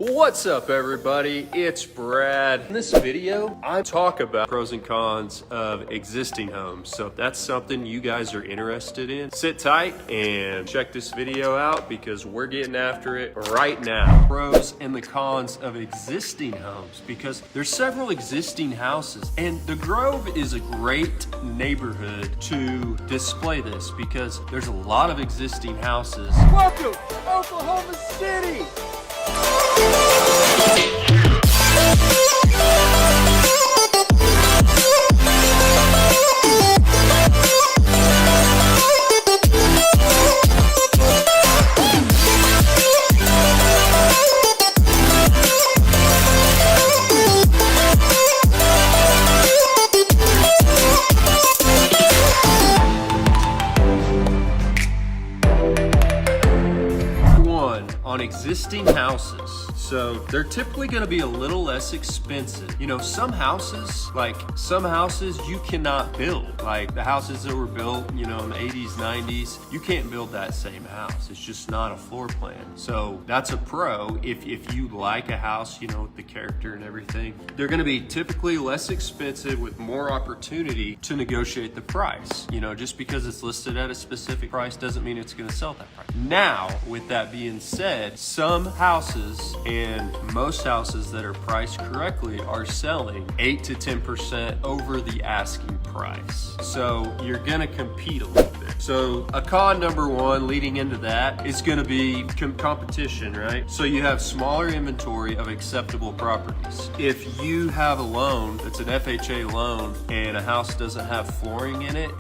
What's up everybody, it's Brad. In this video, I talk about pros and cons of existing homes. So if that's something you guys are interested in, sit tight and check this video out because we're getting after it right now. Pros and the cons of existing homes, because there's several existing houses and the Grove is a great neighborhood to display this because there's a lot of existing houses. Welcome to Oklahoma City! On existing houses. So they're typically going to be a little less expensive. You know, some houses you cannot build. Like the houses that were built, you know, in the 80s, 90s, you can't build that same house. It's just not a floor plan. So that's a pro if you like a house, you know, with the character and everything. They're going to be typically less expensive with more opportunity to negotiate the price. You know, just because it's listed at a specific price doesn't mean it's going to sell at that price. Now, with that being said, some houses and most houses that are priced correctly are selling 8 to 10% over the asking price. So you're gonna compete a little bit. So a con number one leading into that is gonna be competition, right? So you have smaller inventory of acceptable properties. If you have a loan that's an FHA loan and a house doesn't have flooring in it,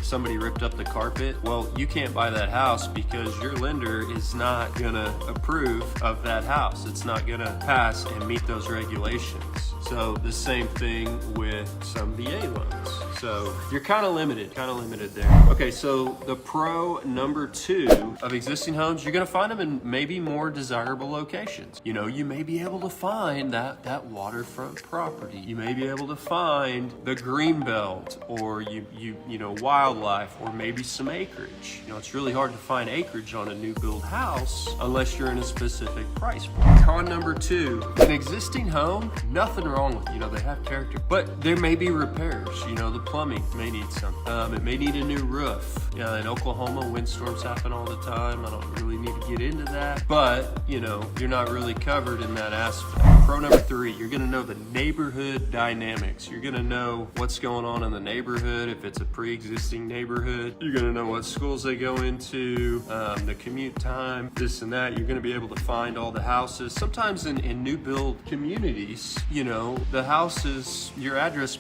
somebody ripped up the carpet, well, you can't buy that house because your lender is not gonna approve of that house. It's not gonna pass and meet those regulations. So the same thing with some VA loans. So you're kind of limited there. Okay, so the pro number two of existing homes, you're gonna find them in maybe more desirable locations. You know, you may be able to find that waterfront property. You may be able to find the green belt or you know, wildlife or maybe some acreage. You know, it's really hard to find acreage on a new build house unless you're in a specific price point. Con number two, an existing home, nothing wrong with it. You know, they have character, but there may be repairs. You know, the plumbing may need something. It may need a new roof. Yeah, in Oklahoma, windstorms happen all the time. I don't really need to get into that, but you know, you're not really covered in that aspect. Pro number three, you're gonna know the neighborhood dynamics. You're gonna know what's going on in the neighborhood. If it's a pre-existing neighborhood, you're gonna know what schools they go into, the commute time, this and that. You're gonna be able to find all the houses. Sometimes in new build communities, you know, the houses, your address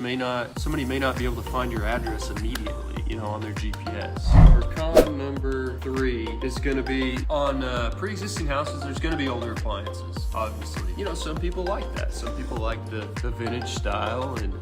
somebody may not be able to find your address immediately, you know, on their GPS. Or con number three is gonna be on pre-existing houses, there's gonna be older appliances, obviously. You know, some people like that. Some people like the vintage style and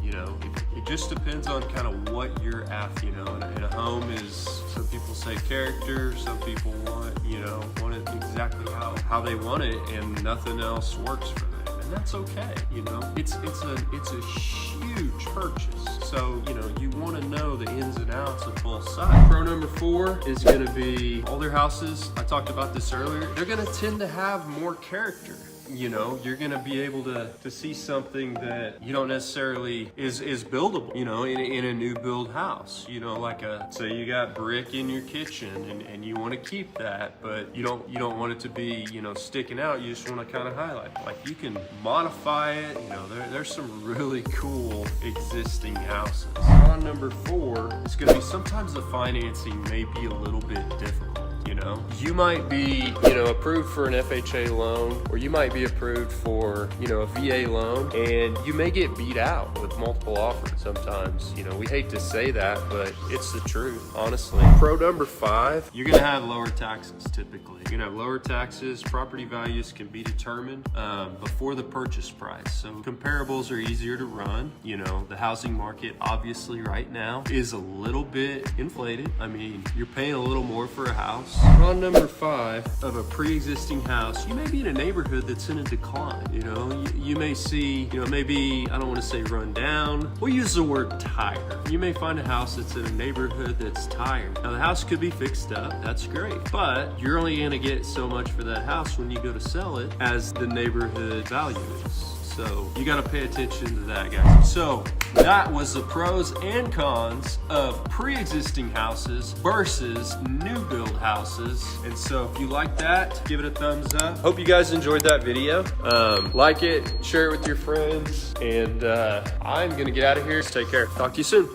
you know, it just depends on kind of what you're after, you know. And a home is, some people say character, some people want it exactly how they want it and nothing else works for them. And that's okay, you know. It's a huge purchase. So, you know, you want to know the ins and outs of both sides. Pro number four is going to be older houses. I talked about this earlier. They're going to tend to have more character. You know, you're gonna be able to see something that you don't necessarily is buildable, you know, in a new build house. You know, like say you got brick in your kitchen and you want to keep that, but you don't want it to be, you know, sticking out. You just want to kind of highlight it. Like you can modify it. You know, there's some really cool existing houses. Con number four is gonna be sometimes the financing may be a little bit difficult. You know, you might be, you know, approved for an FHA loan, or you might be approved for, you know, a VA loan, and you may get beat out with multiple offers sometimes. You know, we hate to say that, but it's the truth, honestly. Pro number five, you're gonna have lower taxes typically. You're gonna have lower taxes. Property values can be determined before the purchase price. So comparables are easier to run. You know, the housing market obviously right now is a little bit inflated. I mean, you're paying a little more for a house. On number 5 of a pre-existing house, you may be in a neighborhood that's in a decline. You know, you may see, you know, maybe, I don't want to say run down. We'll use the word tired. You may find a house that's in a neighborhood that's tired. Now the house could be fixed up, that's great, but you're only gonna get so much for that house when you go to sell it as the neighborhood value is. So you gotta pay attention to that, guys. So that was the pros and cons of pre-existing houses versus new build houses. And so if you like that, give it a thumbs up. Hope you guys enjoyed that video. Like it, share it with your friends, and I'm gonna get out of here. Take care. Talk to you soon.